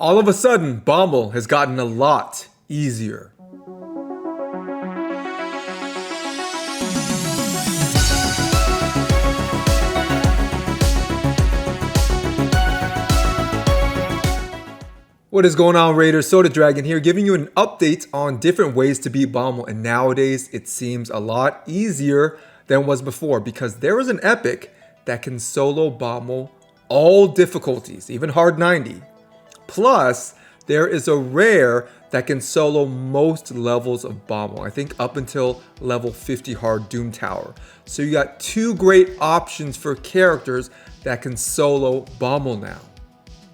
All of a sudden, Bommal has gotten a lot easier. What is going on, Raiders? Soda Dragon here, giving you an update on different ways to beat Bommal. And nowadays, it seems a lot easier than it was before because there is an epic that can solo Bommal all difficulties, even hard 90. Plus, there is a rare that can solo most levels of Bommal. I think up until level 50 hard Doom Tower. So you got two great options for characters that can solo Bommal now.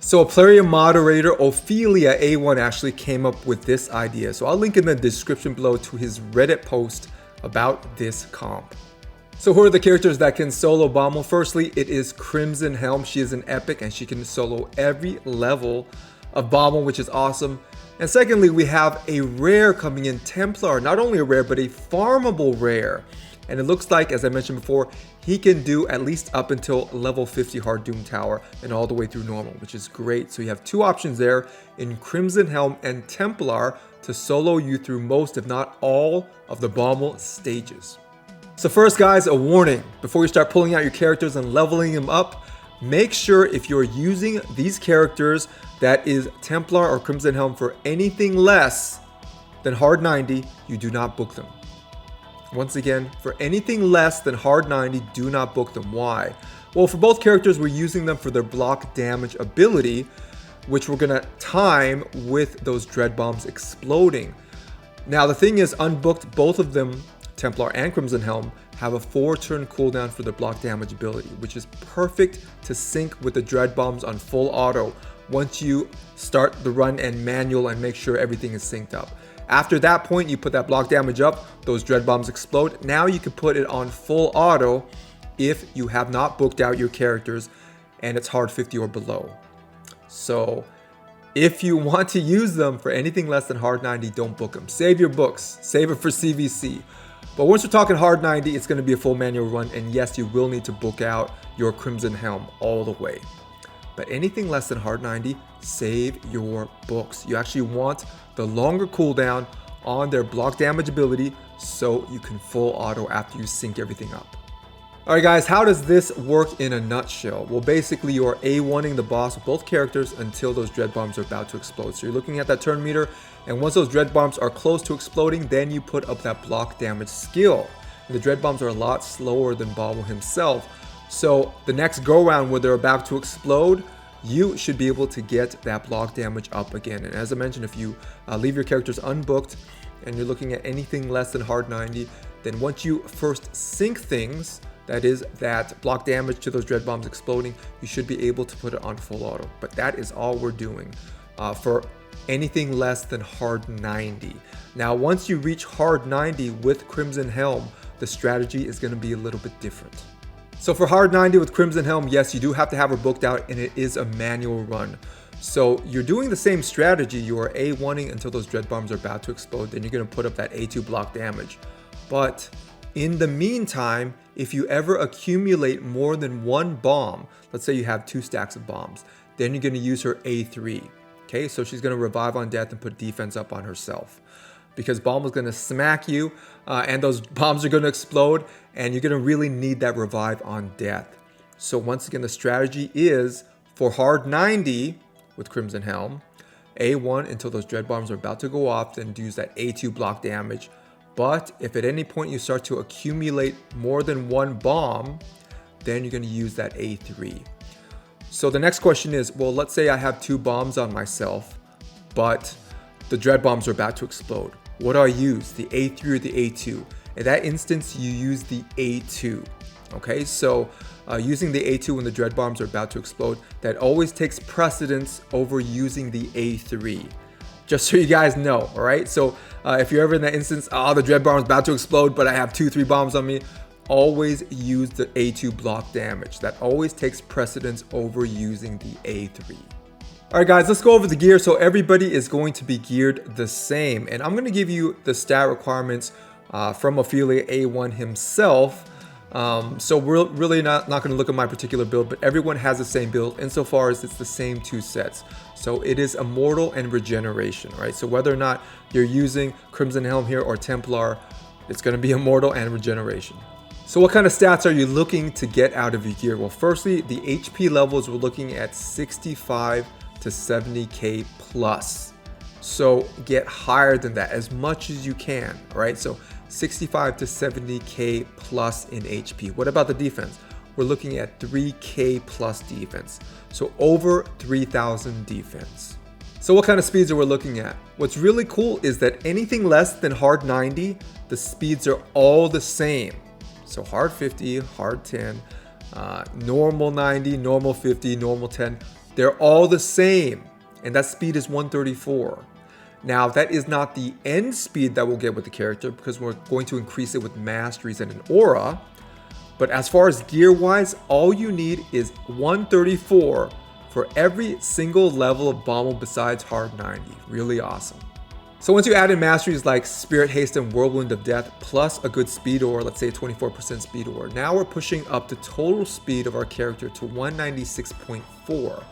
So a player moderator, Ophelia A1, actually came up with this idea. So I'll link in the description below to his Reddit post about this comp. So who are the characters that can solo Bommal? Firstly, it is Crimson Helm. She is an epic and she can solo every level of Bommal, which is awesome. And secondly, we have a rare coming in, Templar. Not only a rare, but a farmable rare. And it looks like, as I mentioned before, he can do at least up until level 50 hard Doom Tower and all the way through normal, which is great. So you have two options there in Crimson Helm and Templar to solo you through most, if not all, of the Bommal stages. So first, guys, a warning. Before you start pulling out your characters and leveling them up, make sure if you're using these characters, that is Templar or Crimson Helm, for anything less than hard 90, you do not book them. Once again, for anything less than hard 90, do not book them. Why? Well, for both characters, we're using them for their block damage ability, which we're gonna time with those dread bombs exploding. Now, the thing is, unbooked, both of them, Templar and Crimson Helm, have a 4-turn cooldown for their block damage ability, which is perfect to sync with the dread bombs on full auto once you start the run and manual and make sure everything is synced up. After that point, you put that block damage up, those dread bombs explode. Now you can put it on full auto if you have not booked out your characters and it's hard 50 or below. So if you want to use them for anything less than hard 90, don't book them. Save your books, save it for CVC. But once you're talking hard 90, it's gonna be a full manual run, and yes, you will need to book out your Crimson Helm all the way. But anything less than hard 90, save your books. You actually want the longer cooldown on their block damage ability so you can full auto after you sync everything up. All right, guys, how does this work in a nutshell? Well, basically, you're A1ing the boss with both characters until those dread bombs are about to explode. So you're looking at that turn meter, and once those dread bombs are close to exploding, then you put up that block damage skill. And the dread bombs are a lot slower than Bommal himself. So the next go round where they're about to explode, you should be able to get that block damage up again. And as I mentioned, if you leave your characters unbooked and you're looking at anything less than hard 90, then once you first sync things, that is that block damage to those dread bombs exploding, you should be able to put it on full auto. But that is all we're doing for anything less than hard 90. Now, once you reach hard 90 with Crimson Helm, the strategy is going to be a little bit different. So for hard 90 with Crimson Helm, yes, you do have to have her booked out, and it is a manual run. So you're doing the same strategy. You are A1ing until those dread bombs are about to explode. Then you're going to put up that A2 block damage. But in the meantime, if you ever accumulate more than one bomb, let's say you have 2 stacks of bombs, then you're going to use her A3. Okay, so she's going to revive on death and put defense up on herself. Because Bommal's going to smack you and those bombs are going to explode, and you're going to really need that revive on death. So once again, the strategy is for hard 90 with Crimson Helm, A1 until those dread bombs are about to go off, then use that A2 block damage. But if at any point you start to accumulate more than one bomb, then you're going to use that A3. So the next question is, well, let's say I have 2 bombs on myself, but the dread bombs are about to explode. What do I use, the A3 or the A2? In that instance, you use the A2. Okay, so using the A2 when the dread bombs are about to explode, that always takes precedence over using the A3. Just so you guys know, all right? So if you're ever in that instance, the dread bomb's about to explode, but I have 2-3 bombs on me, always use the A2 block damage. That always takes precedence over using the A3. All right, guys, let's go over the gear. So everybody is going to be geared the same. And I'm going to give you the stat requirements from Ophelia A1 himself. So we're really not going to look at my particular build, but everyone has the same build insofar as it's the same 2 sets. So it is Immortal and Regeneration, right? So whether or not you're using Crimson Helm here or Templar, it's going to be Immortal and Regeneration. So what kind of stats are you looking to get out of your gear? Well, firstly, the HP levels, we're looking at 65 to 70k plus. So get higher than that as much as you can, right? So 65 to 70k plus in HP. What about the defense? We're looking at 3k plus defense. So over 3,000 defense. So what kind of speeds are we looking at? What's really cool is that anything less than hard 90, the speeds are all the same. So hard 50, hard 10, normal 90, normal 50, normal 10, they're all the same. And that speed is 134. Now that is not the end speed that we'll get with the character because we're going to increase it with masteries and an aura. But as far as gear wise, all you need is 134 for every single level of Bommal besides hard 90. Really awesome. So once you add in masteries like Spirit Haste and Whirlwind of Death, plus a good speed aura, let's say 24% speed aura, now we're pushing up the total speed of our character to 196.4.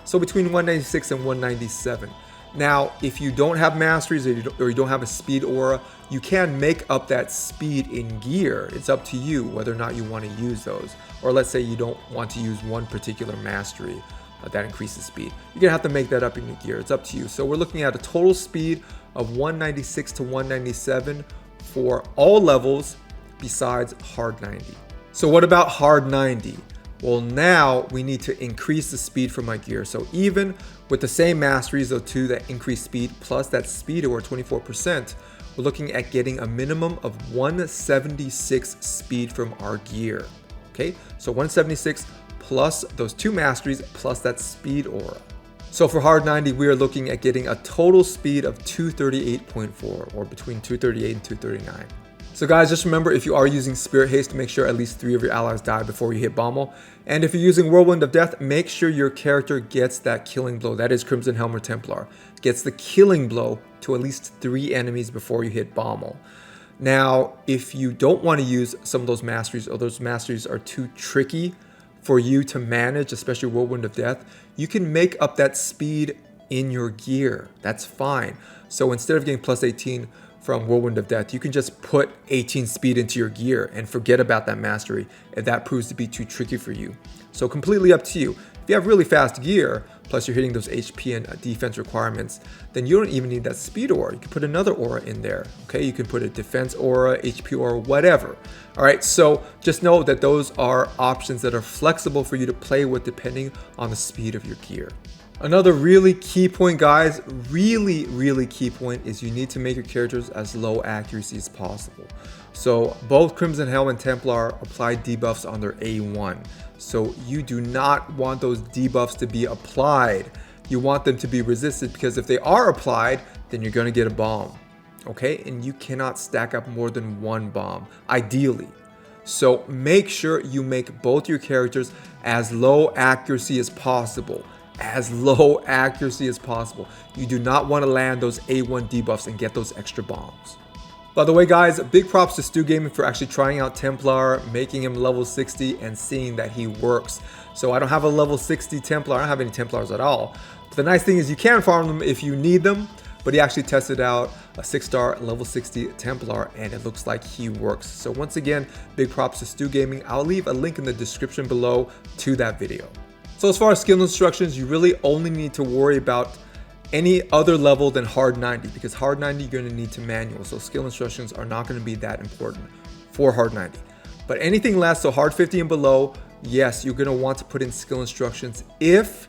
So between 196 and 197. Now, if you don't have masteries or you don't have a speed aura, you can make up that speed in gear. It's up to you whether or not you want to use those. Or let's say you don't want to use one particular mastery that increases speed. You're gonna have to make that up in your gear. It's up to you. So we're looking at a total speed of 196 to 197 for all levels besides hard 90. So what about hard 90? Well, now we need to increase the speed for my gear. So even with the same masteries of 2 that increase speed plus that speed aura 24%, we're looking at getting a minimum of 176 speed from our gear. Okay, so 176 plus those 2 masteries plus that speed aura. So for hard 90, we are looking at getting a total speed of 238.4 or between 238 and 239. So guys, just remember, if you are using Spirit Haste, make sure at least 3 of your allies die before you hit Bommal. And if you're using Whirlwind of Death, make sure your character gets that killing blow. That is Crimson Helm or Templar. Gets the killing blow to at least 3 enemies before you hit Bommal. Now, if you don't want to use some of those masteries or those masteries are too tricky for you to manage, especially Whirlwind of Death, you can make up that speed in your gear. That's fine. So instead of getting plus 18 from Whirlwind of Death, you can just put 18 speed into your gear and forget about that mastery if that proves to be too tricky for you. So completely up to you. If you have really fast gear, plus you're hitting those HP and defense requirements, then you don't even need that speed aura. You can put another aura in there, okay? You can put a defense aura, HP aura, whatever. All right, so just know that those are options that are flexible for you to play with depending on the speed of your gear. Another really key point, guys, really key point is you need to make your characters as low accuracy as possible. So both Crimson Helm and Templar apply debuffs on their A1. So you do not want those debuffs to be applied. You want them to be resisted because if they are applied, then you're gonna get a bomb, okay? And you cannot stack up more than 1 bomb, ideally. So make sure you make both your characters as low accuracy as possible. As low accuracy as possible. You do not want to land those A1 debuffs and get those extra bombs. By the way, guys, big props to Stu Gaming for actually trying out Templar, making him level 60 and seeing that he works. So I don't have a level 60 Templar, I don't have any Templars at all. But the nice thing is you can farm them if you need them, but he actually tested out a 6-star level 60 Templar and it looks like he works. So once again, big props to Stu Gaming. I'll leave a link in the description below to that video. So as far as skill instructions, you really only need to worry about any other level than hard 90 because hard 90 you're going to need to manual. So skill instructions are not going to be that important for hard 90. But anything less, so hard 50 and below, yes, you're going to want to put in skill instructions if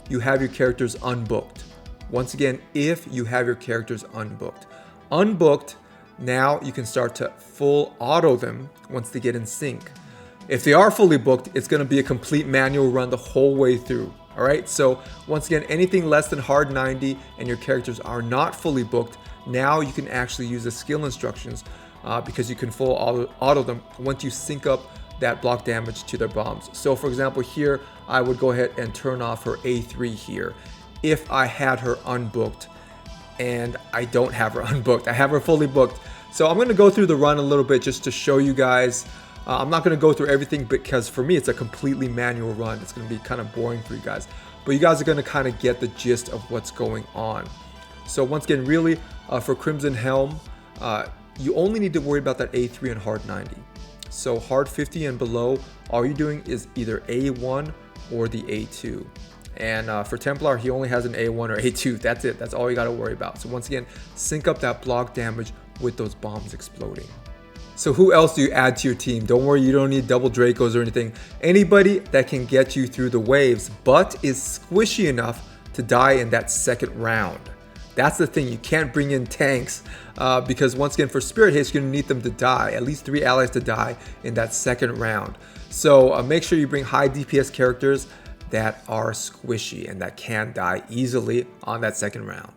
you have your characters unbooked. Once again, if you have your characters unbooked. Unbooked, now you can start to full auto them once they get in sync. If they are fully booked, it's going to be a complete manual run the whole way through. All right, so once again, anything less than hard 90 and your characters are not fully booked, now you can actually use the skill instructions because you can full auto them once you sync up that block damage to their bombs. So for example, here, I would go ahead and turn off her A3 here if I had her unbooked, and I don't have her unbooked. I have her fully booked. So I'm going to go through the run a little bit just to show you guys I'm not going to go through everything because for me it's a completely manual run. It's going to be kind of boring for you guys, but you guys are going to kind of get the gist of what's going on. So once again, really for Crimson Helm, you only need to worry about that A3 and hard 90. So hard 50 and below, all you're doing is either A1 or the A2. And for Templar, he only has an A1 or A2. That's it. That's all you got to worry about. So once again, sync up that block damage with those bombs exploding. So who else do you add to your team? Don't worry, you don't need double Dracos or anything. Anybody that can get you through the waves, but is squishy enough to die in that second round. That's the thing. You can't bring in tanks because once again, for Spirit Haste, you're going to need them to die. At least 3 allies to die in that second round. So make sure you bring high DPS characters that are squishy and that can die easily on that second round.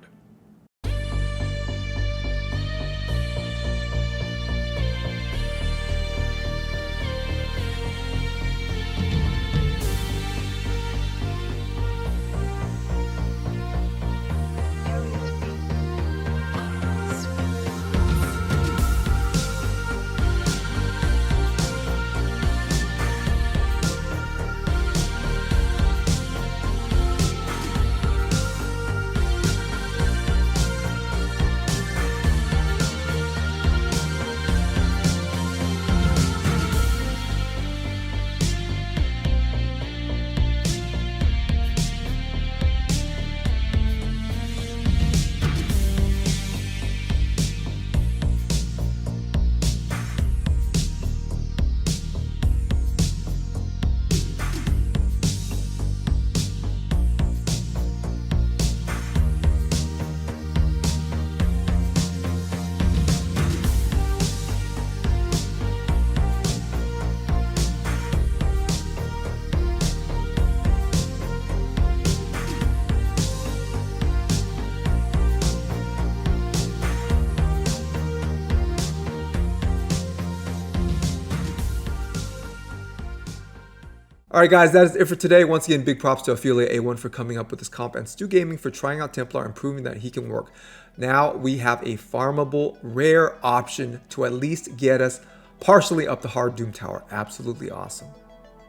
Alright guys, that is it for today. Once again, big props to Affiliate A1 for coming up with this comp and Stu Gaming for trying out Templar and proving that he can work. Now we have a farmable, rare option to at least get us partially up the hard Doom Tower. Absolutely awesome.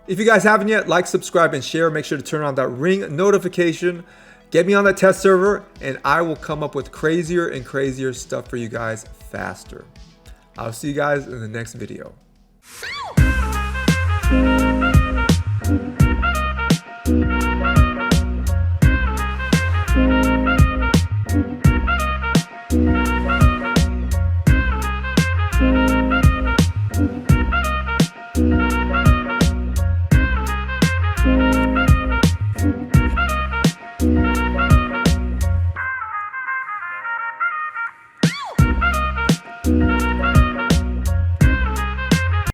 If you guys haven't yet, like, subscribe, and share. Make sure to turn on that ring notification. Get me on that test server, and I will come up with crazier and crazier stuff for you guys faster. I'll see you guys in the next video. Thank you.